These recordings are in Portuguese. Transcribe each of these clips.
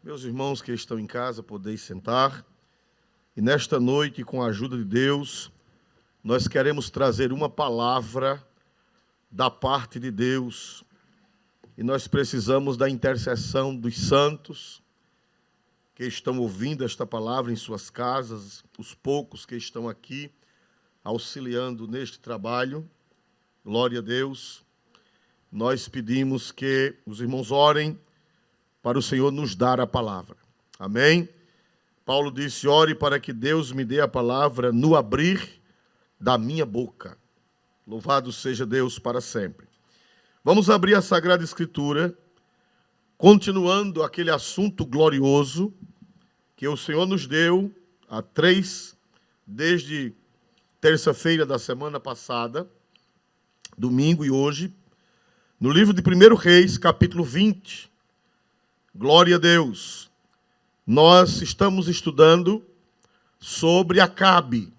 Meus irmãos que estão em casa, podeis sentar. E nesta noite, com a ajuda de Deus, nós queremos trazer uma palavra da parte de Deus. E nós precisamos da intercessão dos santos que estão ouvindo esta palavra em suas casas, os poucos que estão aqui auxiliando neste trabalho. Glória a Deus. Nós pedimos que os irmãos orem para o Senhor nos dar a palavra. Amém? Paulo disse, ore para que Deus me dê a palavra no abrir da minha boca. Louvado seja Deus para sempre. Vamos abrir a Sagrada Escritura, continuando aquele assunto glorioso que o Senhor nos deu desde terça-feira da semana passada, domingo e hoje, no livro de 1 Reis, capítulo 20. Glória a Deus. Nós estamos estudando sobre Acabe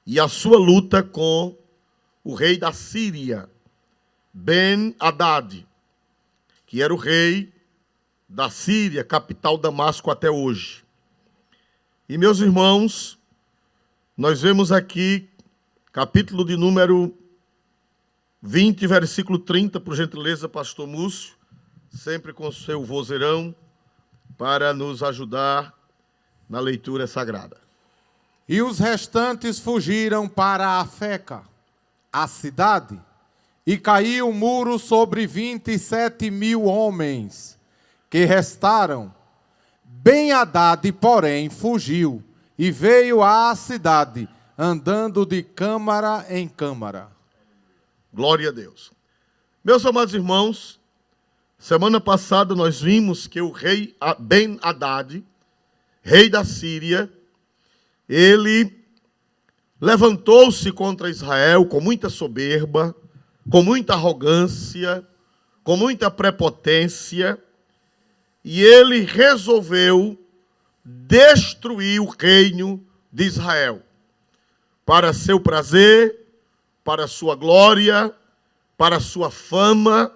e a sua luta com o rei da Síria, Ben-Hadad, que era o rei da Síria, capital Damasco até hoje. E, meus irmãos, nós vemos aqui, capítulo de número 20, versículo 30, por gentileza, pastor Múcio, sempre com o seu vozeirão, para nos ajudar na leitura sagrada. E os restantes fugiram para Afeca, a cidade, e caiu o muro sobre 27.000 homens que restaram. Ben-Hadad, porém, fugiu e veio à cidade, andando de câmara em câmara. Glória a Deus. Meus amados irmãos, semana passada nós vimos que o rei Ben-Hadad, rei da Síria, ele levantou-se contra Israel com muita soberba, com muita arrogância, com muita prepotência, e ele resolveu destruir o reino de Israel, para seu prazer, para sua glória, para sua fama.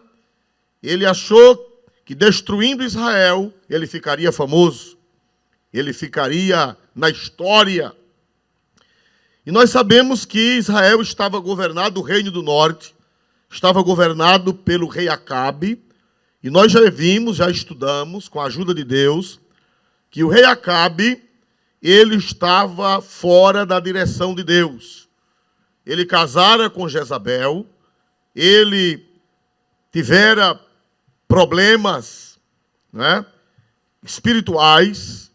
Ele achou que destruindo Israel, ele ficaria famoso, ele ficaria na história. E nós sabemos que Israel estava governado, o reino do norte, estava governado pelo rei Acabe, e nós já vimos, já estudamos, com a ajuda de Deus, que o rei Acabe, ele estava fora da direção de Deus. Ele casara com Jezabel, ele tivera problemas, espirituais,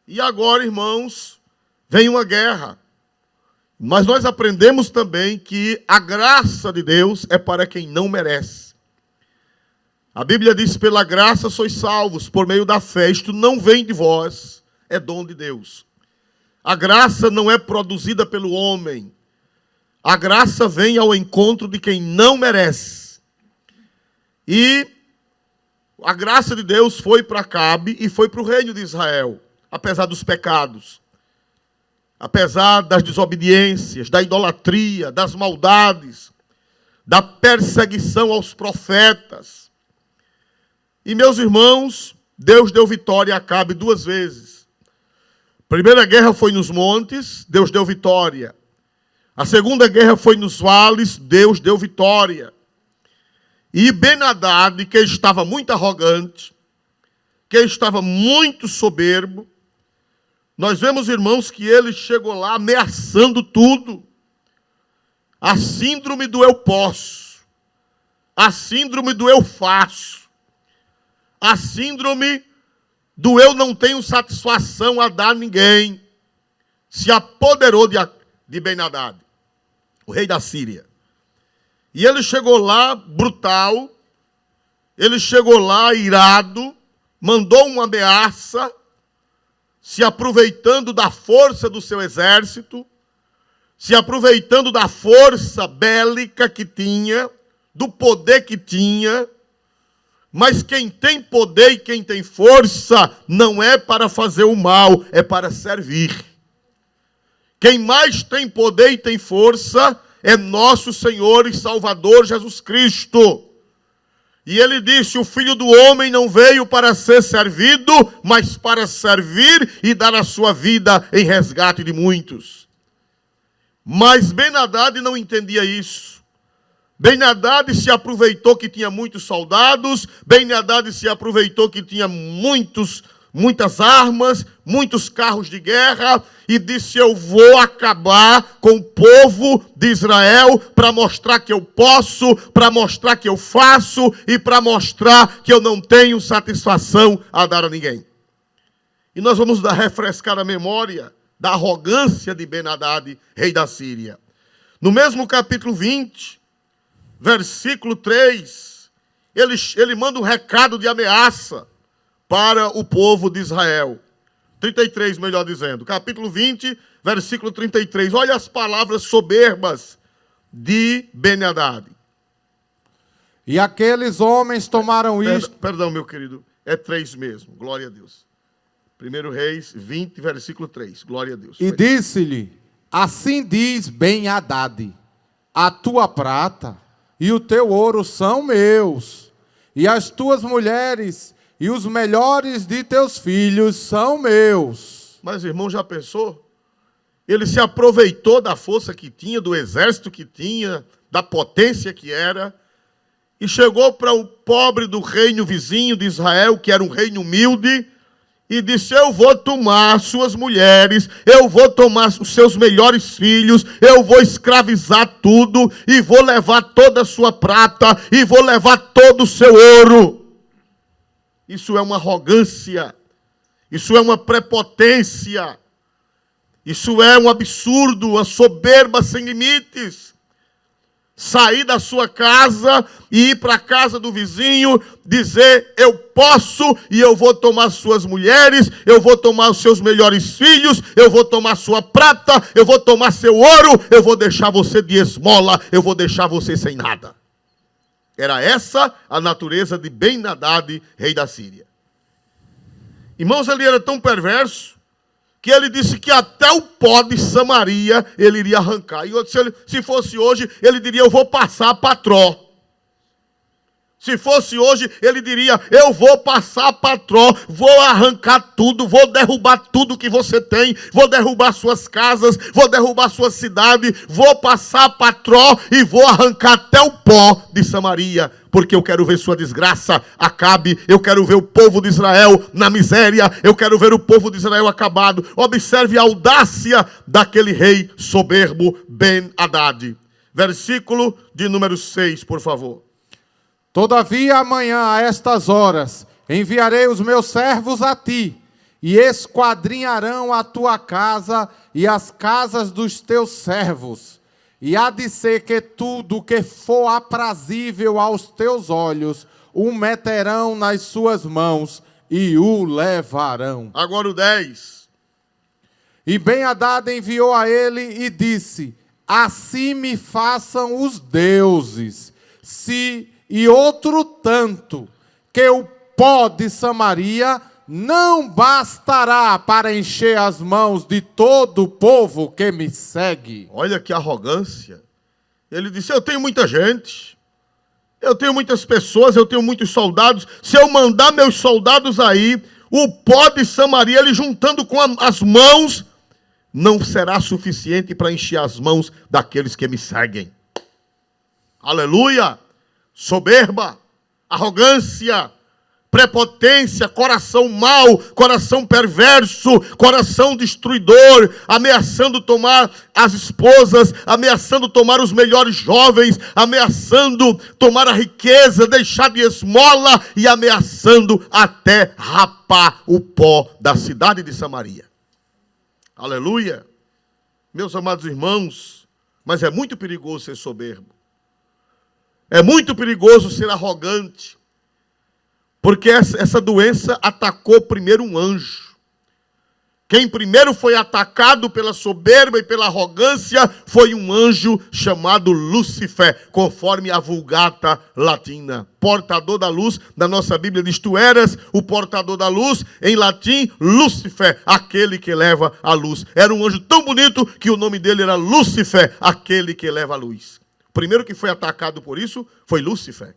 e agora, irmãos, vem uma guerra. Mas nós aprendemos também que a graça de Deus é para quem não merece. A Bíblia diz, pela graça sois salvos, por meio da fé. Isto não vem de vós, é dom de Deus. A graça não é produzida pelo homem. A graça vem ao encontro de quem não merece. E a graça de Deus foi para Acabe e foi para o reino de Israel, apesar dos pecados, apesar das desobediências, da idolatria, das maldades, da perseguição aos profetas. E, meus irmãos, Deus deu vitória a Acabe 2 vezes. A primeira guerra foi nos montes, Deus deu vitória. A segunda guerra foi nos vales, Deus deu vitória. E Ben-Hadad, que estava muito arrogante, que estava muito soberbo, nós vemos, irmãos, que ele chegou lá ameaçando tudo. A síndrome do eu posso, a síndrome do eu faço, a síndrome do eu não tenho satisfação a dar a ninguém, se apoderou de Ben-Hadad, o rei da Síria. E ele chegou lá brutal, ele chegou lá irado, mandou uma ameaça, se aproveitando da força do seu exército, se aproveitando da força bélica que tinha, do poder que tinha. Mas quem tem poder e quem tem força não é para fazer o mal, é para servir. Quem mais tem poder e tem força é nosso Senhor e Salvador Jesus Cristo. E ele disse: o Filho do Homem não veio para ser servido, mas para servir e dar a sua vida em resgate de muitos. Mas Ben-Hadad não entendia isso. Ben-Hadad se aproveitou que tinha muitos soldados, Ben-Hadad se aproveitou que tinha muitas armas, muitos carros de guerra, e disse: eu vou acabar com o povo de Israel para mostrar que eu posso, para mostrar que eu faço e para mostrar que eu não tenho satisfação a dar a ninguém. E nós vamos refrescar a memória da arrogância de Ben-Hadad, rei da Síria. No mesmo capítulo 20, versículo 3, ele manda um recado de ameaça para o povo de Israel. 33, melhor dizendo. Capítulo 20, versículo 33. Olha as palavras soberbas de Ben-Hadad. E aqueles homens tomaram isto... Perdão, meu querido. É 3 mesmo. Glória a Deus. 1 Reis 20, versículo 3. Glória a Deus. E disse-lhe: assim diz Ben-Hadad: a tua prata e o teu ouro são meus, e as tuas mulheres e os melhores de teus filhos são meus. Mas, irmão, já pensou? Ele se aproveitou da força que tinha, do exército que tinha, da potência que era, e chegou para o pobre do reino vizinho de Israel, que era um reino humilde, e disse: eu vou tomar as suas mulheres, eu vou tomar os seus melhores filhos, eu vou escravizar tudo, e vou levar toda a sua prata, e vou levar todo o seu ouro. Isso é uma arrogância, isso é uma prepotência, isso é um absurdo, uma soberba sem limites. Sair da sua casa e ir para a casa do vizinho, dizer: eu posso e eu vou tomar suas mulheres, eu vou tomar os seus melhores filhos, eu vou tomar sua prata, eu vou tomar seu ouro, eu vou deixar você de esmola, eu vou deixar você sem nada. Era essa a natureza de Ben-Hadad, rei da Síria. Irmãos, ele era tão perverso que ele disse que até o pó de Samaria ele iria arrancar. E se fosse hoje, ele diria: eu vou passar para Tró. Se fosse hoje, ele diria: eu vou passar para Tró, vou arrancar tudo, vou derrubar tudo que você tem, vou derrubar suas casas, vou derrubar sua cidade, vou passar para Tró e vou arrancar até o pó de Samaria, porque eu quero ver sua desgraça acabe, eu quero ver o povo de Israel na miséria, eu quero ver o povo de Israel acabado. Observe a audácia daquele rei soberbo Ben-Hadad. Versículo de número 6, por favor. Todavia amanhã, a estas horas, enviarei os meus servos a ti, e esquadrinharão a tua casa e as casas dos teus servos. E há de ser que tudo que for aprazível aos teus olhos, o meterão nas suas mãos e o levarão. Agora o 10. E Ben-Hadad enviou a ele e disse: assim me façam os deuses, e outro tanto, que o pó de Samaria não bastará para encher as mãos de todo o povo que me segue. Olha que arrogância. Ele disse: eu tenho muita gente, eu tenho muitas pessoas, eu tenho muitos soldados. Se eu mandar meus soldados aí, o pó de Samaria, ele juntando com as mãos, não será suficiente para encher as mãos daqueles que me seguem. Aleluia! Soberba, arrogância, prepotência, coração mau, coração perverso, coração destruidor, ameaçando tomar as esposas, ameaçando tomar os melhores jovens, ameaçando tomar a riqueza, deixar de esmola e ameaçando até rapar o pó da cidade de Samaria. Aleluia! Meus amados irmãos, mas é muito perigoso ser soberbo. É muito perigoso ser arrogante, porque essa doença atacou primeiro um anjo. Quem primeiro foi atacado pela soberba e pela arrogância foi um anjo chamado Lúcifer, conforme a Vulgata latina. Portador da luz, da nossa Bíblia diz: tu eras o portador da luz, em latim, Lúcifer, aquele que leva a luz. Era um anjo tão bonito que o nome dele era Lúcifer, aquele que leva a luz. O primeiro que foi atacado por isso foi Lúcifer.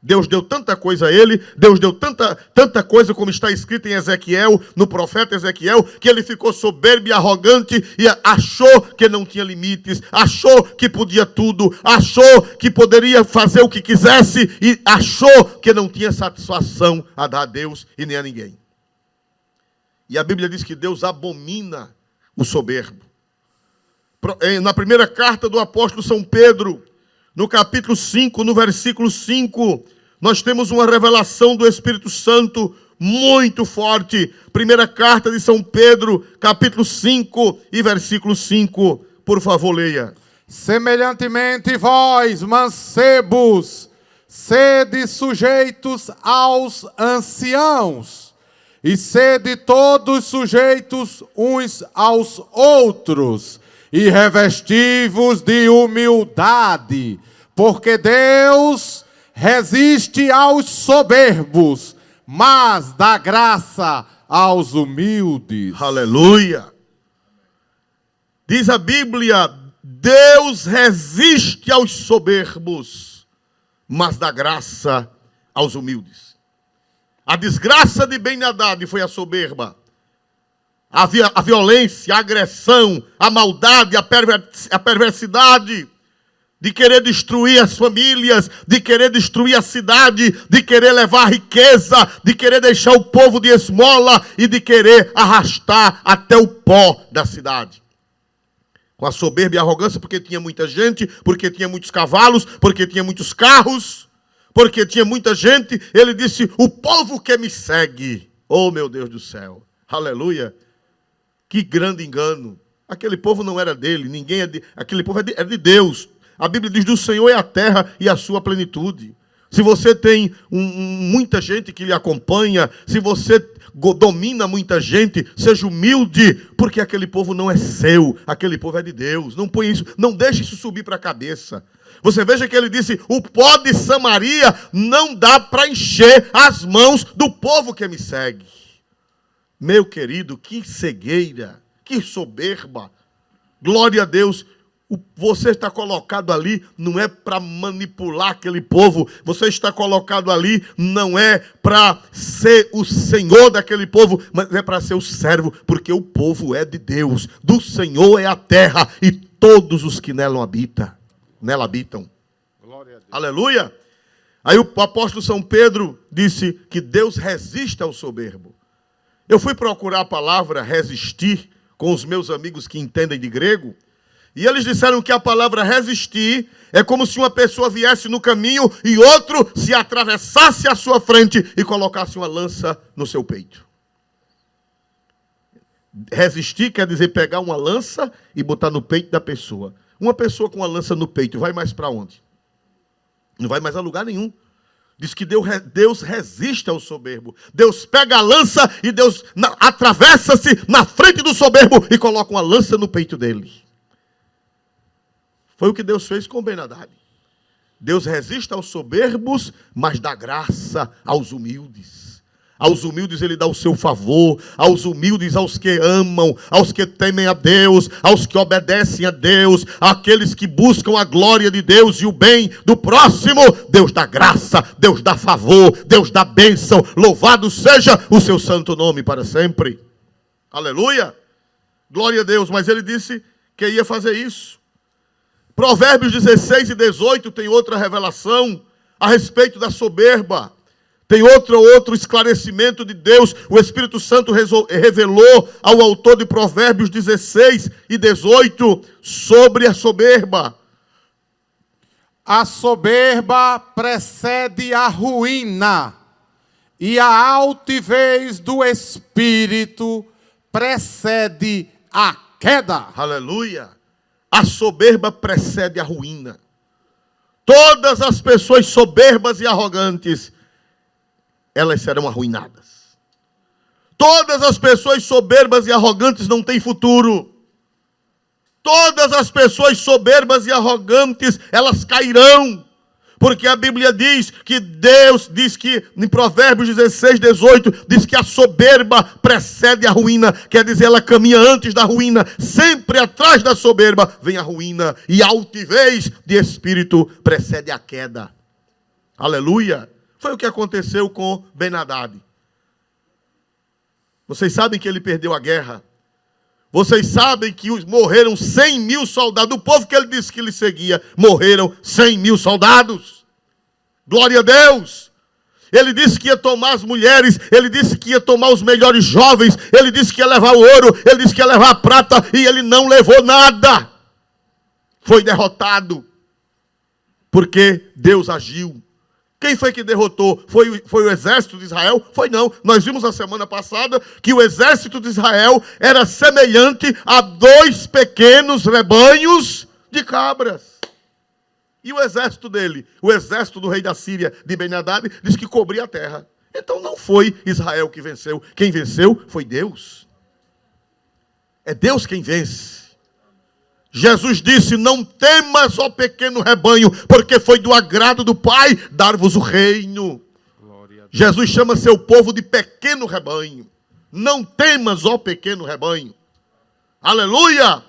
Deus deu tanta coisa a ele, Deus deu tanta coisa, como está escrito em Ezequiel, no profeta Ezequiel, que ele ficou soberbo e arrogante e achou que não tinha limites, achou que podia tudo, achou que poderia fazer o que quisesse e achou que não tinha satisfação a dar a Deus e nem a ninguém. E a Bíblia diz que Deus abomina o soberbo. Na primeira carta do apóstolo São Pedro, no capítulo 5, no versículo 5, nós temos uma revelação do Espírito Santo muito forte. Primeira carta de São Pedro, capítulo 5 e versículo 5. Por favor, leia. Semelhantemente vós, mancebos, sede sujeitos aos anciãos, e sede todos sujeitos uns aos outros, e revesti-vos de humildade, porque Deus resiste aos soberbos, mas dá graça aos humildes. Aleluia! Diz a Bíblia, Deus resiste aos soberbos, mas dá graça aos humildes. A desgraça de Ben-Hadad foi a soberba. A violência, a agressão, a maldade, a perversidade de querer destruir as famílias, de querer destruir a cidade, de querer levar riqueza, de querer deixar o povo de esmola e de querer arrastar até o pó da cidade. Com a soberba e a arrogância, porque tinha muita gente, porque tinha muitos cavalos, porque tinha muitos carros, porque tinha muita gente, ele disse, o povo que me segue, oh meu Deus do céu, aleluia. Que grande engano. Aquele povo não era dele, ninguém é de... Aquele povo é de Deus. A Bíblia diz, do Senhor é a terra e a sua plenitude. Se você tem muita gente que lhe acompanha, se você domina muita gente, seja humilde, porque aquele povo não é seu, aquele povo é de Deus. Não põe isso, não deixe isso subir para a cabeça. Você veja que ele disse, o pó de Samaria não dá para encher as mãos do povo que me segue. Meu querido, que cegueira, que soberba. Glória a Deus. Você está colocado ali não é para manipular aquele povo. Você está colocado ali não é para ser o senhor daquele povo, mas é para ser o servo, porque o povo é de Deus. Do Senhor é a terra e todos os que nela habitam. Glória a Deus. Aleluia. Aí o apóstolo São Pedro disse que Deus resiste ao soberbo. Eu fui procurar a palavra resistir com os meus amigos que entendem de grego, e eles disseram que a palavra resistir é como se uma pessoa viesse no caminho e outro se atravessasse à sua frente e colocasse uma lança no seu peito. Resistir quer dizer pegar uma lança e botar no peito da pessoa. Uma pessoa com uma lança no peito vai mais para onde? Não vai mais a lugar nenhum. Diz que Deus resiste ao soberbo. Deus pega a lança e Deus atravessa-se na frente do soberbo e coloca uma lança no peito dele. Foi o que Deus fez com Ben-Hadad. Deus resiste aos soberbos, mas dá graça aos humildes. Aos humildes ele dá o seu favor, aos humildes, aos que amam, aos que temem a Deus, aos que obedecem a Deus, àqueles que buscam a glória de Deus e o bem do próximo. Deus dá graça, Deus dá favor, Deus dá bênção. Louvado seja o seu santo nome para sempre. Aleluia. Glória a Deus. Mas ele disse que ia fazer isso. Provérbios 16 e 18 tem outra revelação a respeito da soberba. Tem outro esclarecimento de Deus. O Espírito Santo revelou ao autor de Provérbios 16 e 18 sobre a soberba. A soberba precede a ruína, e a altivez do espírito precede a queda. Aleluia! A soberba precede a ruína. Todas as pessoas soberbas e arrogantes, elas serão arruinadas. Todas as pessoas soberbas e arrogantes não têm futuro. Todas as pessoas soberbas e arrogantes, elas cairão. Porque a Bíblia diz que Deus diz que, em Provérbios 16, 18, diz que a soberba precede a ruína. Quer dizer, ela caminha antes da ruína. Sempre atrás da soberba vem a ruína. E a altivez de espírito precede a queda. Aleluia. Foi o que aconteceu com Ben-Hadad. Vocês sabem que ele perdeu a guerra. Vocês sabem que morreram 100 mil soldados. Do povo que ele disse que lhe seguia, morreram 100 mil soldados. Glória a Deus. Ele disse que ia tomar as mulheres, ele disse que ia tomar os melhores jovens, ele disse que ia levar o ouro, ele disse que ia levar a prata, e ele não levou nada. Foi derrotado, porque Deus agiu. Quem foi que derrotou? Foi o exército de Israel? Foi não. Nós vimos a semana passada que o exército de Israel era semelhante a 2 pequenos rebanhos de cabras. E o exército dele, o exército do rei da Síria, de Ben-Hadad, diz que cobria a terra. Então não foi Israel que venceu. Quem venceu foi Deus. É Deus quem vence. Jesus disse, não temas, ó pequeno rebanho, porque foi do agrado do Pai dar-vos o reino. Jesus chama seu povo de pequeno rebanho. Não temas, ó pequeno rebanho. Aleluia!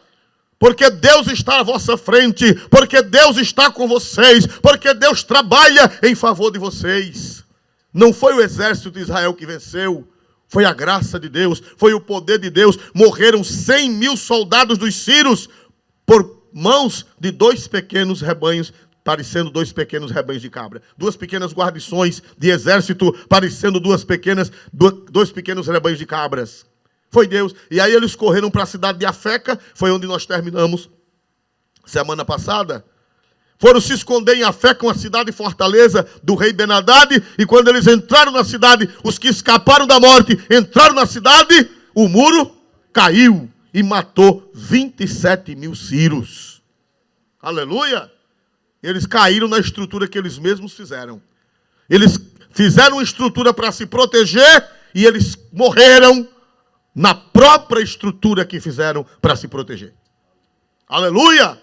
Porque Deus está à vossa frente, porque Deus está com vocês, porque Deus trabalha em favor de vocês. Não foi o exército de Israel que venceu, foi a graça de Deus, foi o poder de Deus. Morreram 100 mil soldados dos sírios por mãos de 2 pequenos rebanhos, parecendo 2 pequenos rebanhos de cabra. 2 pequenas guarnições de exército, parecendo 2 pequenos rebanhos de cabras. Foi Deus. E aí eles correram para a cidade de Afeca, foi onde nós terminamos semana passada. Foram se esconder em Afeca, uma cidade fortaleza do rei Ben-Hadad, e quando eles entraram na cidade, os que escaparam da morte entraram na cidade, o muro caiu e matou 27 mil sírios. Aleluia! Eles caíram na estrutura que eles mesmos fizeram. Eles fizeram uma estrutura para se proteger e eles morreram na própria estrutura que fizeram para se proteger. Aleluia!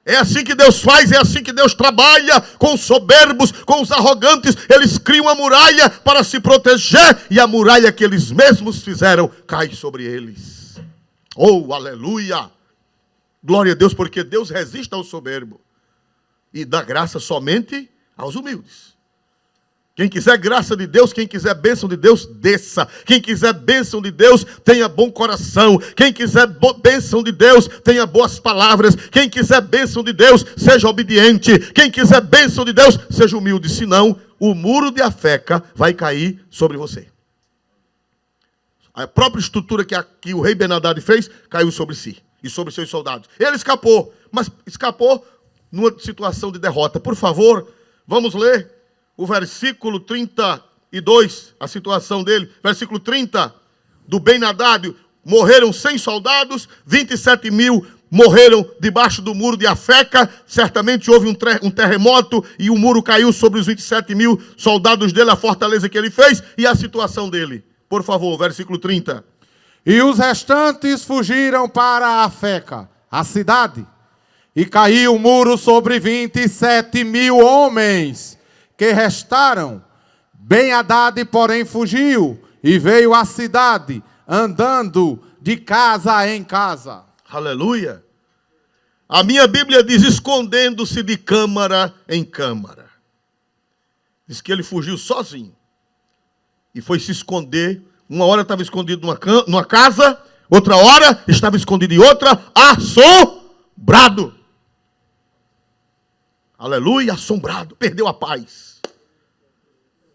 É assim que Deus faz, é assim que Deus trabalha com os soberbos, com os arrogantes. Eles criam uma muralha para se proteger e a muralha que eles mesmos fizeram cai sobre eles. Oh, aleluia! Glória a Deus, porque Deus resiste ao soberbo e dá graça somente aos humildes. Quem quiser graça de Deus, quem quiser bênção de Deus, desça. Quem quiser bênção de Deus, tenha bom coração. Quem quiser bênção de Deus, tenha boas palavras. Quem quiser bênção de Deus, seja obediente. Quem quiser bênção de Deus, seja humilde. Senão, o muro de Afeca vai cair sobre você. A própria estrutura que o rei Ben-Hadad fez, caiu sobre si e sobre seus soldados. Ele escapou, mas escapou numa situação de derrota. Por favor, vamos ler o versículo 32, a situação dele. Versículo 30, do Ben-Hadad, morreram 100 soldados, 27 mil morreram debaixo do muro de Afeca. Certamente houve um terremoto e o muro caiu sobre os 27 mil soldados dele, a fortaleza que ele fez e a situação dele. Por favor, versículo 30. E os restantes fugiram para Afeca, a cidade, e caiu o muro sobre 27 mil homens que restaram. Ben-Hadad, porém, fugiu e veio à cidade, andando de casa em casa. Aleluia. A minha Bíblia diz, escondendo-se de câmara em câmara. Diz que ele fugiu sozinho e foi se esconder. Uma hora estava escondido numa casa, outra hora estava escondido em outra, assombrado. Aleluia, assombrado, perdeu a paz.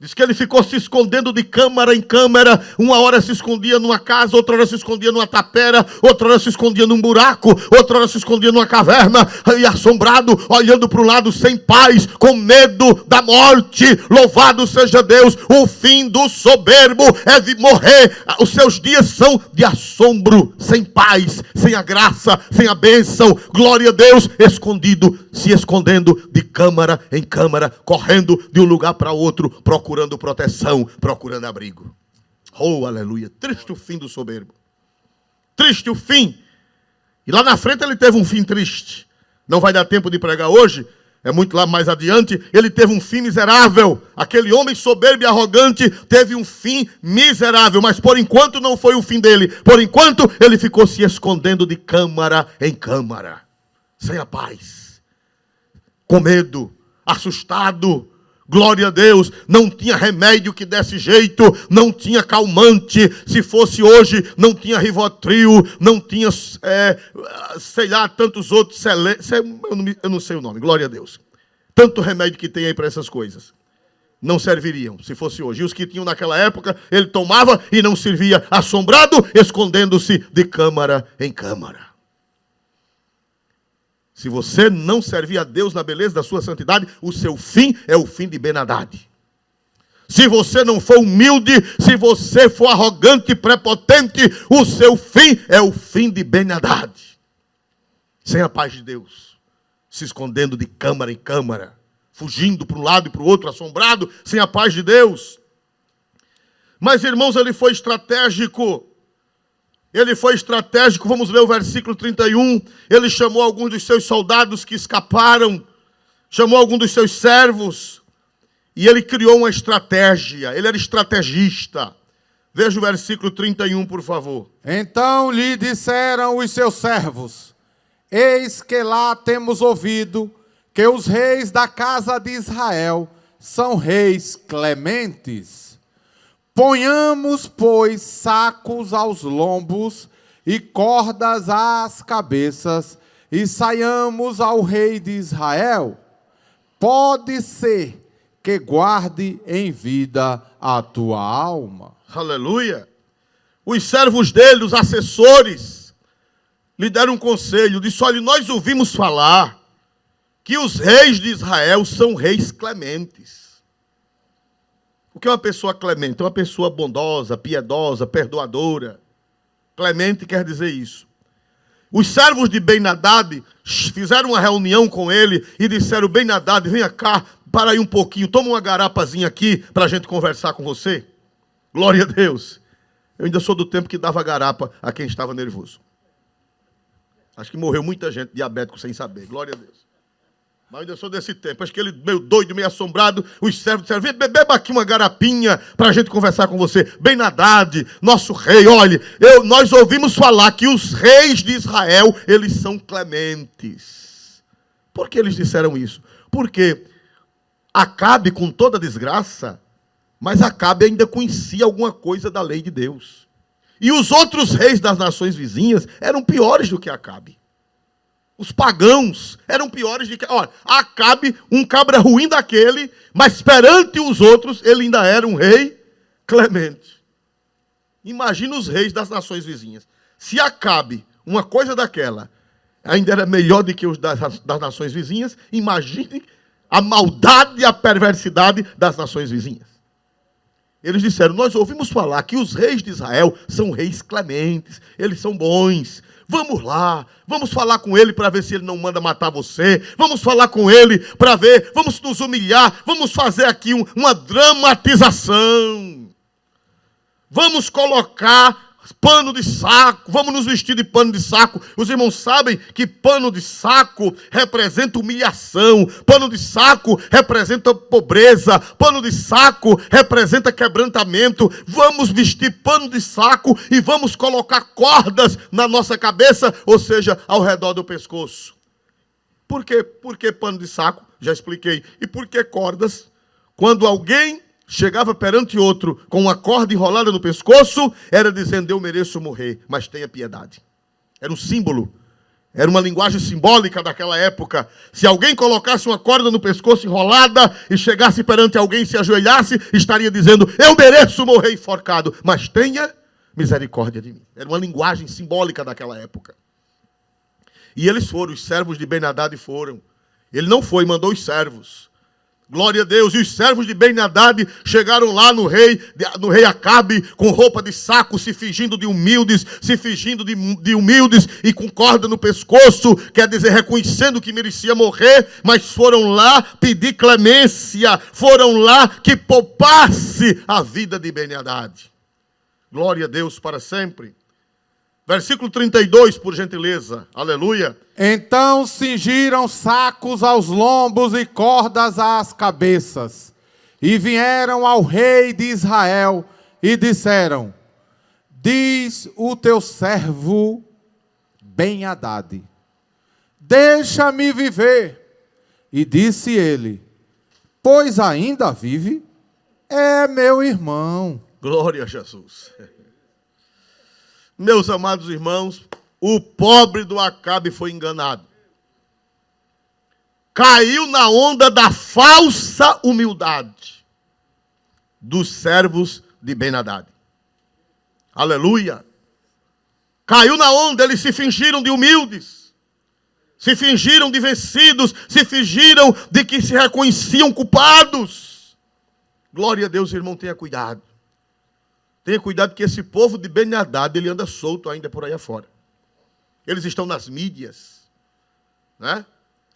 Diz que ele ficou se escondendo de câmara em câmara. Uma hora se escondia numa casa, outra hora se escondia numa tapera, outra hora se escondia num buraco, outra hora se escondia numa caverna, e assombrado, olhando para o lado sem paz, com medo da morte. Louvado seja Deus. O fim do soberbo é de morrer. Os seus dias são de assombro, sem paz, sem a graça, sem a bênção. Glória a Deus, escondido, se escondendo de câmara em câmara, correndo de um lugar para outro, procurando proteção, procurando abrigo. Oh, aleluia. Triste o fim do soberbo. Triste o fim. E lá na frente ele teve um fim triste. Não vai dar tempo de pregar hoje. É muito lá mais adiante. Ele teve um fim miserável. Aquele homem soberbo e arrogante teve um fim miserável. Mas por enquanto não foi o fim dele. Por enquanto ele ficou se escondendo de câmara em câmara. Sem a paz. Com medo. Assustado. Glória a Deus, não tinha remédio que desse jeito, não tinha calmante, se fosse hoje, não tinha Rivotril, não tinha, sei lá, tantos outros, eu não sei o nome, glória a Deus. Tanto remédio que tem aí para essas coisas. Não serviriam, se fosse hoje. E os que tinham naquela época, ele tomava e não servia, assombrado, escondendo-se de câmara em câmara. Se você não servir a Deus na beleza da sua santidade, o seu fim é o fim de Ben-Hadad. Se você não for humilde, se você for arrogante e prepotente, o seu fim é o fim de Ben-Hadad. Sem a paz de Deus, se escondendo de câmara em câmara, fugindo para um lado e para o outro, assombrado, sem a paz de Deus. Mas, irmãos, ele foi estratégico. Ele foi estratégico, vamos ler o versículo 31. Ele chamou alguns dos seus soldados que escaparam, chamou alguns dos seus servos, e ele criou uma estratégia. Ele era estrategista. Veja o versículo 31, por favor. Então lhe disseram os seus servos: eis que lá temos ouvido que os reis da casa de Israel são reis clementes. Ponhamos, pois, sacos aos lombos e cordas às cabeças, e saiamos ao rei de Israel. Pode ser que guarde em vida a tua alma. Aleluia. Os servos dele, os assessores, lhe deram um conselho. Disse: olha, nós ouvimos falar que os reis de Israel são reis clementes. O que é uma pessoa clemente? É uma pessoa bondosa, piedosa, perdoadora. Clemente quer dizer isso. Os servos de Ben-Hadad fizeram uma reunião com ele e disseram: Ben-Hadad, venha cá, para aí um pouquinho, toma uma garapazinha aqui para a gente conversar com você. Glória a Deus. Eu ainda sou do tempo que dava garapa a quem estava nervoso. Acho que morreu muita gente diabético sem saber. Glória a Deus. Mas ainda sou desse tempo. Acho que ele, meio doido, meio assombrado, os servos disseram: beba aqui uma garapinha para a gente conversar com você. Ben-Hadad, nosso rei, olhe, nós ouvimos falar que os reis de Israel, eles são clementes. Por que eles disseram isso? Porque Acabe, com toda a desgraça, mas Acabe ainda conhecia alguma coisa da lei de Deus. E os outros reis das nações vizinhas eram piores do que Acabe. Os pagãos eram piores do que... Olha, Acabe, um cabra ruim daquele, mas perante os outros, ele ainda era um rei clemente. Imagina os reis das nações vizinhas. Se Acabe, uma coisa daquela, ainda era melhor do que os das nações vizinhas, imagine a maldade e a perversidade das nações vizinhas. Eles disseram: nós ouvimos falar que os reis de Israel são reis clementes, eles são bons. Vamos lá, vamos falar com ele para ver se ele não manda matar você. Vamos falar com ele para ver, vamos nos humilhar, vamos fazer aqui uma dramatização. Vamos colocar pano de saco, vamos nos vestir de pano de saco. Os irmãos sabem que pano de saco representa humilhação, pano de saco representa pobreza, pano de saco representa quebrantamento. Vamos vestir pano de saco e vamos colocar cordas na nossa cabeça, ou seja, ao redor do pescoço. Por quê? Por que pano de saco? Já expliquei. E por que cordas? Quando alguém chegava perante outro com uma corda enrolada no pescoço, era dizendo: eu mereço morrer, mas tenha piedade. Era um símbolo, era uma linguagem simbólica daquela época. Se alguém colocasse uma corda no pescoço enrolada e chegasse perante alguém e se ajoelhasse, estaria dizendo: eu mereço morrer enforcado, mas tenha misericórdia de mim. Era uma linguagem simbólica daquela época. E eles foram, os servos de Ben-Hadad foram. Ele não foi, mandou os servos. Glória a Deus. E os servos de Ben-Hadad chegaram lá no rei Acabe, com roupa de saco, se fingindo de humildes, e com corda no pescoço, quer dizer, reconhecendo que merecia morrer, mas foram lá pedir clemência, foram lá que poupasse a vida de Ben-Hadad. Glória a Deus para sempre. Versículo 32, por gentileza. Aleluia. Então cingiram sacos aos lombos e cordas às cabeças, e vieram ao rei de Israel e disseram: diz o teu servo Ben-Hadad, deixa-me viver. E disse ele: pois ainda vive, é meu irmão. Glória a Jesus. Meus amados irmãos, o pobre do Acabe foi enganado. Caiu na onda da falsa humildade dos servos de Ben-Hadad. Aleluia. Caiu na onda, eles se fingiram de humildes, se fingiram de vencidos, se fingiram de que se reconheciam culpados. Glória a Deus, irmão, tenha cuidado. Tenha cuidado que esse povo de Ben-Hadad, ele anda solto ainda por aí afora. Eles estão nas mídias, né?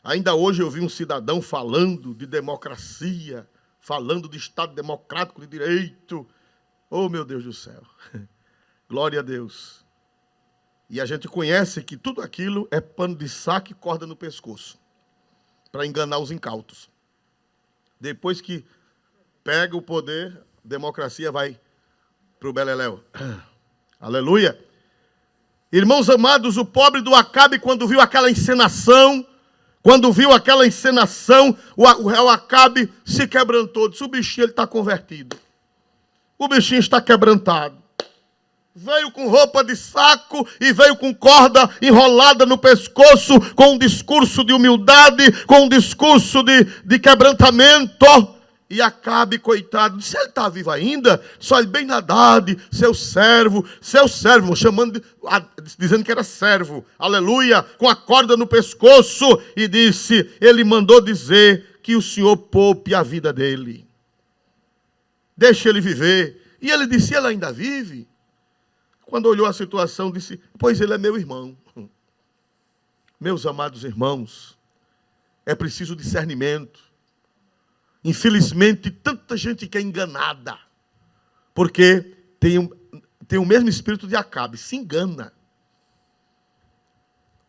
Ainda hoje eu vi um cidadão falando de democracia, falando de Estado democrático de direito. Oh, meu Deus do céu. Glória a Deus. E a gente conhece que tudo aquilo é pano de saco e corda no pescoço, para enganar os incautos. Depois que pega o poder, a democracia vai para o beleléu. Aleluia. Irmãos amados, o pobre do Acabe, quando viu aquela encenação, o Acabe se quebrantou. Disse, o bichinho está convertido. O bichinho está quebrantado. Veio com roupa de saco e veio com corda enrolada no pescoço, com um discurso de humildade, com um discurso de quebrantamento. E Acabe, coitado, disse, ele está vivo ainda? Só Ben-Hadad, seu servo, dizendo que era servo, aleluia, com a corda no pescoço, e disse, ele mandou dizer que o Senhor poupe a vida dele. Deixe ele viver. E ele disse, ele ainda vive? Quando olhou a situação, disse, pois ele é meu irmão. Meus amados irmãos, é preciso discernimento. Infelizmente, tanta gente que é enganada, porque tem o mesmo espírito de Acabe, se engana.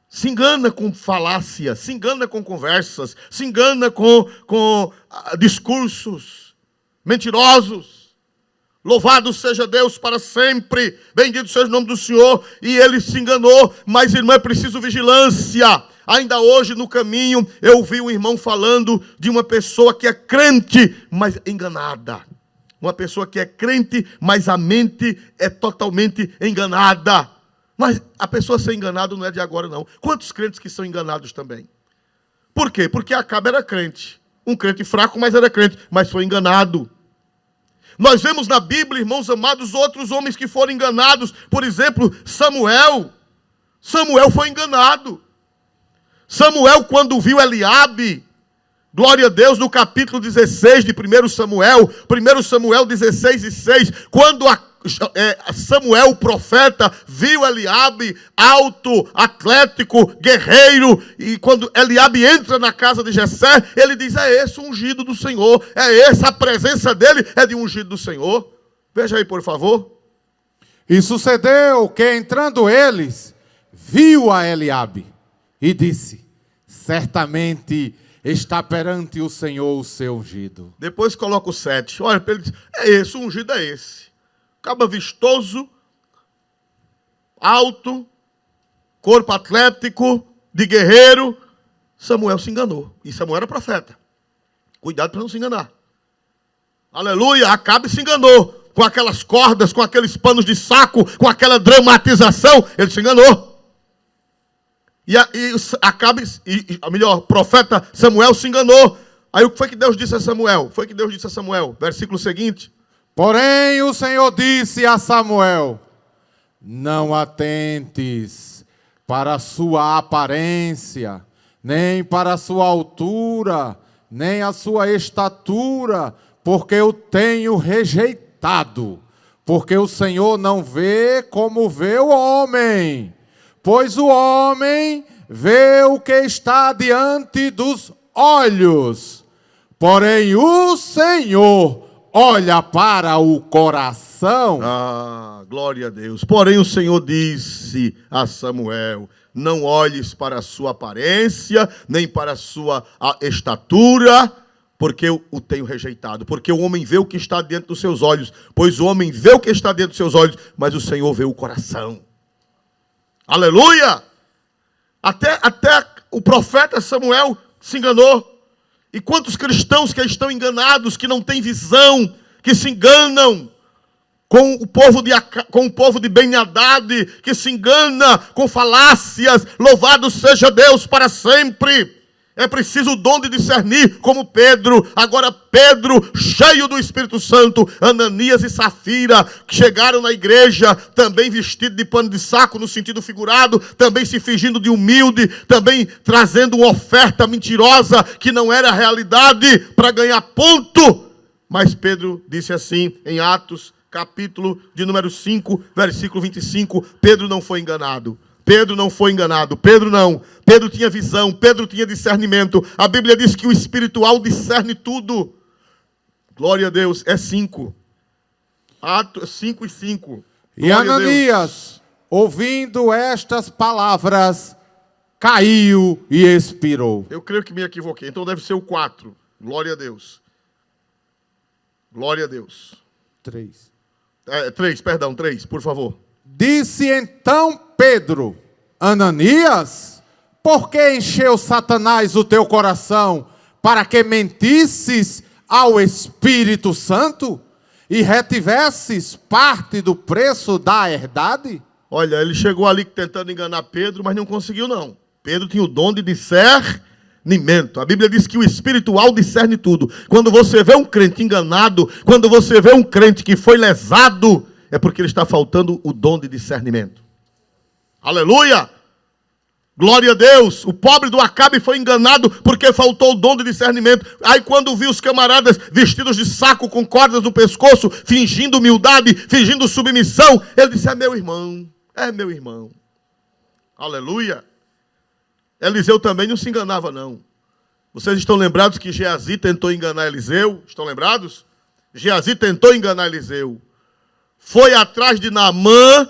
Se engana com falácia, se engana com conversas, se engana com discursos mentirosos. Louvado seja Deus para sempre, bendito seja o nome do Senhor. E ele se enganou, mas irmão, é preciso vigilância. Ainda hoje no caminho eu ouvi um irmão falando de uma pessoa que é crente, mas enganada. Uma pessoa que é crente, mas a mente é totalmente enganada. Mas a pessoa ser enganada não é de agora não. Quantos crentes que são enganados também? Por quê? Porque Acabe era crente. Um crente fraco, mas era crente, mas foi enganado. Nós vemos na Bíblia, irmãos amados, outros homens que foram enganados. Por exemplo, Samuel. Samuel foi enganado. Samuel, quando viu Eliabe, glória a Deus, no capítulo 16 de 1 Samuel 16:6, quando Samuel, o profeta, viu Eliabe, alto, atlético, guerreiro, e quando Eliabe entra na casa de Jessé, ele diz, é esse o ungido do Senhor, é essa a presença dele, é de ungido do Senhor. Veja aí, por favor. E sucedeu que, entrando eles, viu a Eliabe, e disse, certamente está perante o Senhor o seu ungido. Depois coloca o 7. Olha, ele diz, é esse, o ungido é esse. Caba vistoso, alto, corpo atlético, de guerreiro. Samuel se enganou. E Samuel era profeta. Cuidado para não se enganar. Aleluia, Acabe se enganou. Com aquelas cordas, com aqueles panos de saco, com aquela dramatização, ele se enganou. E Acabe, o profeta Samuel se enganou. Aí o que foi que Deus disse a Samuel? Versículo seguinte. Porém o Senhor disse a Samuel, não atentes para a sua aparência, nem para a sua altura, nem a sua estatura, porque eu tenho rejeitado. Porque o Senhor não vê como vê o homem, pois o homem vê o que está diante dos olhos, porém o Senhor olha para o coração. Ah, glória a Deus. Porém o Senhor disse a Samuel, não olhes para a sua aparência, nem para a sua estatura, porque eu o tenho rejeitado. Porque o homem vê o que está dentro dos seus olhos, pois o homem vê o que está dentro dos seus olhos, mas o Senhor vê o coração. Aleluia! Até o profeta Samuel se enganou. E quantos cristãos que estão enganados, que não têm visão, que se enganam com o povo de Ben-Hadad, que se engana com falácias. Louvado seja Deus para sempre. É preciso o dom de discernir, como Pedro. Agora Pedro, cheio do Espírito Santo, Ananias e Safira, que chegaram na igreja, também vestido de pano de saco, no sentido figurado, também se fingindo de humilde, também trazendo uma oferta mentirosa, que não era realidade, para ganhar ponto. Mas Pedro disse assim, em Atos, capítulo de número 5, versículo 25, Pedro não foi enganado. Pedro não foi enganado, Pedro não. Pedro tinha visão, Pedro tinha discernimento. A Bíblia diz que o espiritual discerne tudo. Glória a Deus, é 5. Atos 5 e 5. E Ananias, ouvindo estas palavras, caiu e expirou. Eu creio que me equivoquei, então deve ser o 4. Glória a Deus. Glória a Deus. 3, por favor. Disse então Pedro, Ananias, por que encheu Satanás o teu coração para que mentisses ao Espírito Santo e retivesses parte do preço da herdade? Olha, ele chegou ali tentando enganar Pedro, mas não conseguiu não. Pedro tinha o dom de discernimento. A Bíblia diz que o espiritual discerne tudo. Quando você vê um crente enganado, quando você vê um crente que foi lesado, é porque ele está faltando o dom de discernimento. Aleluia! Glória a Deus! O pobre do Acabe foi enganado porque faltou o dom de discernimento. Aí quando viu os camaradas vestidos de saco com cordas no pescoço, fingindo humildade, fingindo submissão, ele disse, é meu irmão. Aleluia! Eliseu também não se enganava não. Vocês estão lembrados que Geazi tentou enganar Eliseu? Estão lembrados? Geazi tentou enganar Eliseu. Foi atrás de Naamã,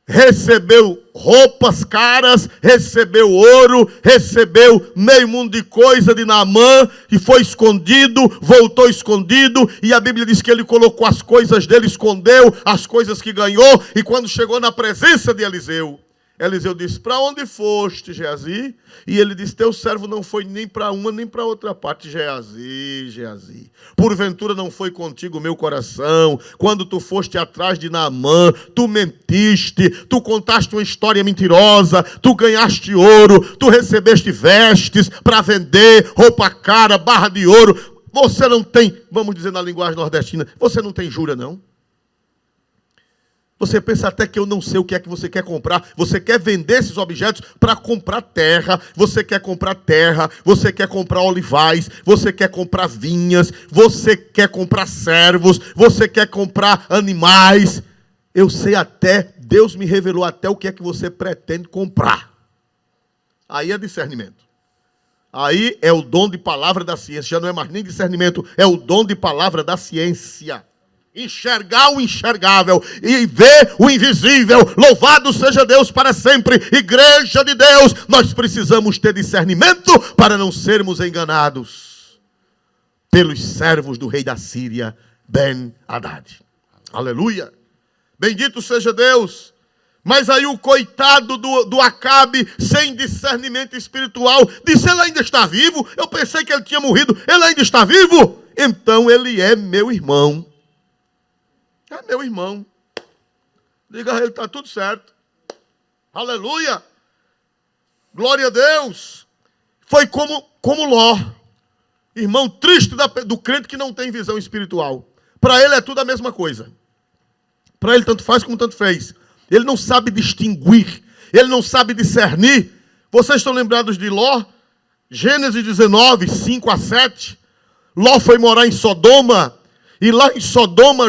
recebeu roupas caras, recebeu ouro, recebeu meio mundo de coisa de Naamã, e foi escondido, voltou escondido, e a Bíblia diz que ele colocou as coisas dele, escondeu as coisas que ganhou, e quando chegou na presença de Eliseu, Eliseu disse, para onde foste, Geazi? E ele disse, teu servo não foi nem para uma nem para outra parte. Geazi, porventura não foi contigo o meu coração, quando tu foste atrás de Naamã, tu mentiste, tu contaste uma história mentirosa, tu ganhaste ouro, tu recebeste vestes para vender, roupa cara, barra de ouro. Você não tem, vamos dizer na linguagem nordestina, você não tem jura não? Você pensa até que eu não sei o que é que você quer comprar. Você quer vender esses objetos para comprar terra. Você quer comprar terra. Você quer comprar olivais. Você quer comprar vinhas. Você quer comprar servos. Você quer comprar animais. Eu sei até, Deus me revelou até o que é que você pretende comprar. Aí é discernimento. Aí é o dom de palavra da ciência. Já não é mais nem discernimento, é o dom de palavra da ciência. Enxergar o enxergável e ver o invisível. Louvado seja Deus para sempre. Igreja de Deus, nós precisamos ter discernimento para não sermos enganados pelos servos do rei da Síria, Ben-Hadad. Aleluia. Bendito seja Deus. Mas aí o coitado do Acabe, sem discernimento espiritual, disse, ele ainda está vivo? Eu pensei que ele tinha morrido. Ele ainda está vivo? Então ele é meu irmão. É meu irmão. Diga a ele, está tudo certo. Aleluia. Glória a Deus. Foi como Ló. Irmão triste do crente que não tem visão espiritual. Para ele é tudo a mesma coisa. Para ele tanto faz como tanto fez. Ele não sabe distinguir. Ele não sabe discernir. Vocês estão lembrados de Ló? Gênesis 19, 5 a 7. Ló foi morar em Sodoma. E lá em Sodoma,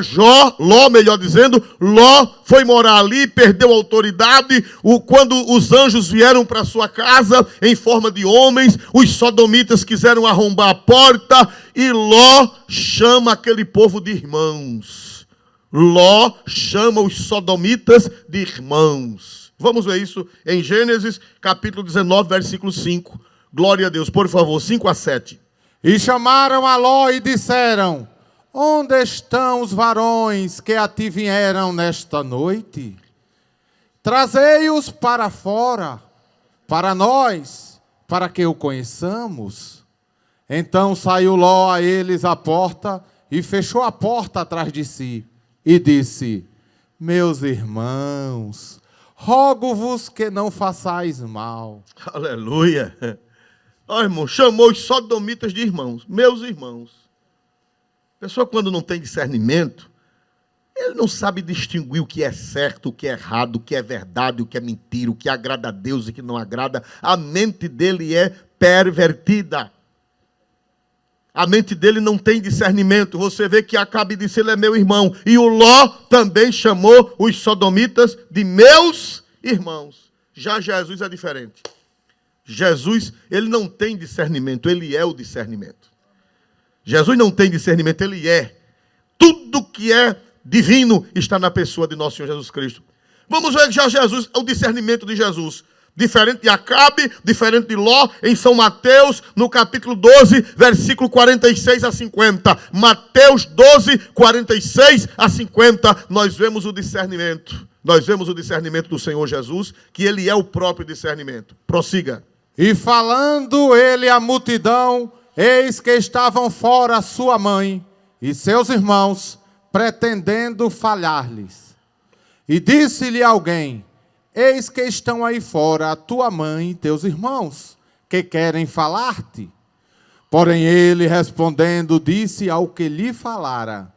Ló foi morar ali, perdeu a autoridade. Quando os anjos vieram para sua casa em forma de homens, os sodomitas quiseram arrombar a porta e Ló chama aquele povo de irmãos. Ló chama os sodomitas de irmãos. Vamos ver isso em Gênesis capítulo 19, versículo 5. Glória a Deus, por favor, 5 a 7. E chamaram a Ló e disseram, onde estão os varões que a ti vieram nesta noite? Trazei-os para fora, para nós, para que o conheçamos. Então saiu Ló a eles à porta e fechou a porta atrás de si e disse: meus irmãos, rogo-vos que não façais mal. Aleluia. Ó, irmão, chamou os sodomitas de irmãos, meus irmãos. A pessoa, quando não tem discernimento, ele não sabe distinguir o que é certo, o que é errado, o que é verdade, o que é mentira, o que agrada a Deus e o que não agrada. A mente dele é pervertida. A mente dele não tem discernimento. Você vê que Acabe disse, ele é meu irmão. E o Ló também chamou os sodomitas de meus irmãos. Já Jesus é diferente. Jesus, ele não tem discernimento, ele é o discernimento. Jesus não tem discernimento, ele é. Tudo que é divino está na pessoa de nosso Senhor Jesus Cristo. Vamos ver já Jesus, o discernimento de Jesus. Diferente de Acabe, diferente de Ló, em São Mateus, no capítulo 12, versículo 46 a 50. Mateus 12, 46 a 50, nós vemos o discernimento. Nós vemos o discernimento do Senhor Jesus, que ele é o próprio discernimento. Prossiga. E falando ele à multidão, eis que estavam fora sua mãe e seus irmãos, pretendendo falhar-lhes. E disse-lhe alguém: eis que estão aí fora a tua mãe e teus irmãos, que querem falar-te. Porém ele, respondendo, disse ao que lhe falara: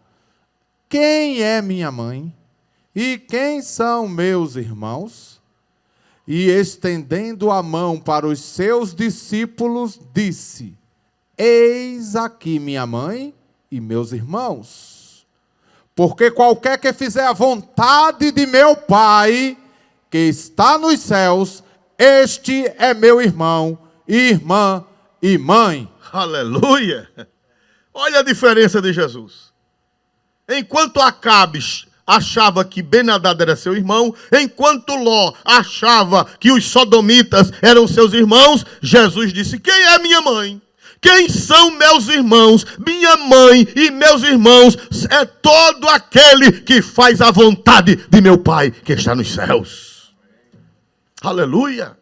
quem é minha mãe? E quem são meus irmãos? E estendendo a mão para os seus discípulos, disse: eis aqui minha mãe e meus irmãos. Porque qualquer que fizer a vontade de meu Pai, que está nos céus, este é meu irmão, irmã e mãe. Aleluia! Olha a diferença de Jesus. Enquanto Acabe achava que Ben-Hadad era seu irmão, enquanto Ló achava que os sodomitas eram seus irmãos, Jesus disse: quem é minha mãe? Quem são meus irmãos? Minha mãe e meus irmãos é todo aquele que faz a vontade de meu Pai que está nos céus. Aleluia!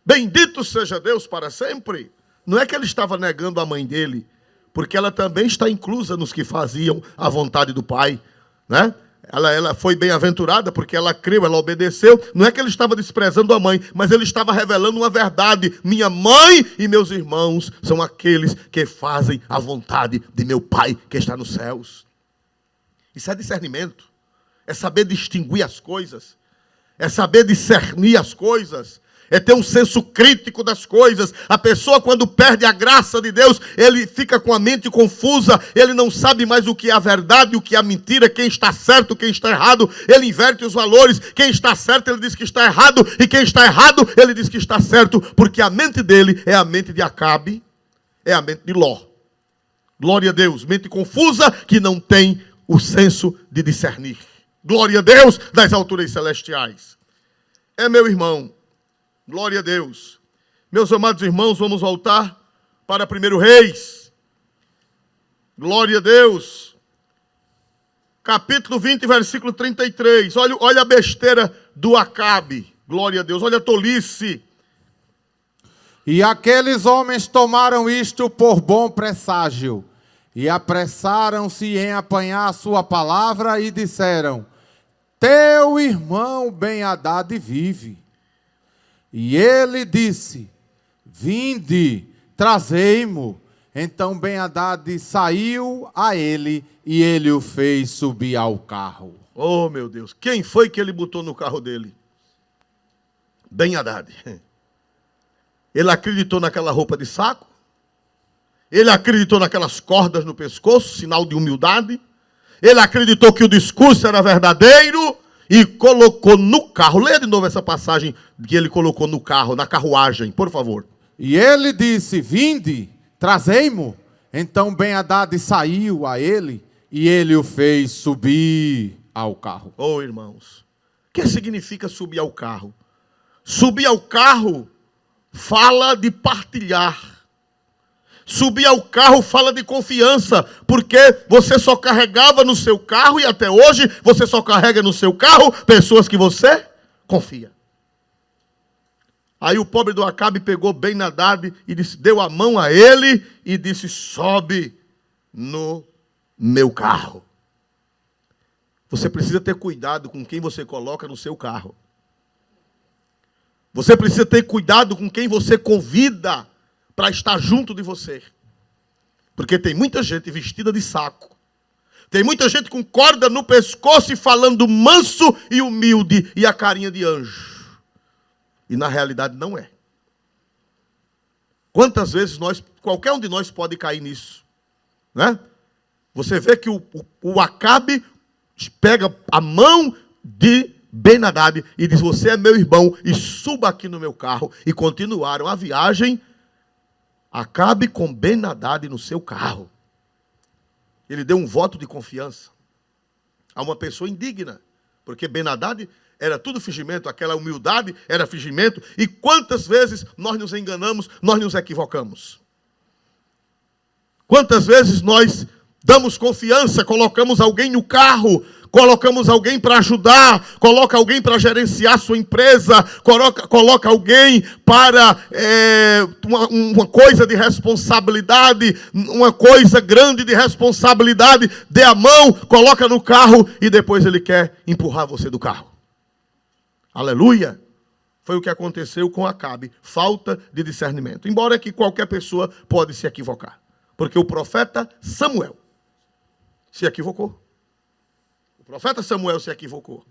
Bendito seja Deus para sempre. Não é que ele estava negando a mãe dele, porque ela também está inclusa nos que faziam a vontade do Pai, né? Ela foi bem-aventurada porque ela creu, ela obedeceu. Não é que ele estava desprezando a mãe, mas ele estava revelando uma verdade. Minha mãe e meus irmãos são aqueles que fazem a vontade de meu Pai que está nos céus. Isso é discernimento. É saber distinguir as coisas. É saber discernir as coisas. É ter um senso crítico das coisas. A pessoa, quando perde a graça de Deus, ele fica com a mente confusa, ele não sabe mais o que é a verdade, o que é a mentira, quem está certo, quem está errado. Ele inverte os valores. Quem está certo, ele diz que está errado, e quem está errado, ele diz que está certo, porque a mente dele é a mente de Acabe, é a mente de Ló. Glória a Deus. Mente confusa que não tem o senso de discernir. Glória a Deus das alturas celestiais. É meu irmão. Glória a Deus. Meus amados irmãos, vamos voltar para 1 Reis. Glória a Deus. Capítulo 20, versículo 33. Olha a besteira do Acabe. Glória a Deus. Olha a tolice. E aqueles homens tomaram isto por bom presságio, e apressaram-se em apanhar a sua palavra, e disseram: teu irmão Ben-Hadad vive. E ele disse: vinde, trazei-mo. Então Ben-Hadad saiu a ele, e ele o fez subir ao carro. Oh, meu Deus. Quem foi que ele botou no carro dele? Ben-Hadad. Ele acreditou naquela roupa de saco. Ele acreditou naquelas cordas no pescoço, sinal de humildade. Ele acreditou que o discurso era verdadeiro e colocou no carro. Leia de novo essa passagem que ele colocou no carro, na carruagem, por favor. E ele disse: vinde, trazei-mo. Então Ben-Hadad saiu a ele, e ele o fez subir ao carro. Oh, irmãos, o que significa subir ao carro? Subir ao carro fala de partilhar. Subir ao carro fala de confiança, porque você só carregava no seu carro, e até hoje você só carrega no seu carro pessoas que você confia. Aí o pobre do Acabe pegou Ben-Hadad e disse, deu a mão a ele e disse, sobe no meu carro. Você precisa ter cuidado com quem você coloca no seu carro. Você precisa ter cuidado com quem você convida para estar junto de você. Porque tem muita gente vestida de saco. Tem muita gente com corda no pescoço e falando manso e humilde e a carinha de anjo. E na realidade não é. Quantas vezes qualquer um de nós pode cair nisso, né? Você vê que o Acabe pega a mão de Ben-Hadad e diz, você é meu irmão e suba aqui no meu carro. E continuaram a viagem, Acabe com Ben-Hadad no seu carro. Ele deu um voto de confiança a uma pessoa indigna, porque Ben-Hadad era tudo fingimento, aquela humildade era fingimento. E quantas vezes nós nos enganamos, nós nos equivocamos. Quantas vezes nós damos confiança, colocamos alguém no carro, colocamos alguém para ajudar, coloca alguém para gerenciar sua empresa, coloca alguém para uma coisa de responsabilidade, uma coisa grande de responsabilidade, dê a mão, coloca no carro e depois ele quer empurrar você do carro. Aleluia! Foi o que aconteceu com Acabe, falta de discernimento. Embora que qualquer pessoa pode se equivocar, porque o profeta Samuel se equivocou. O profeta Samuel se equivocou.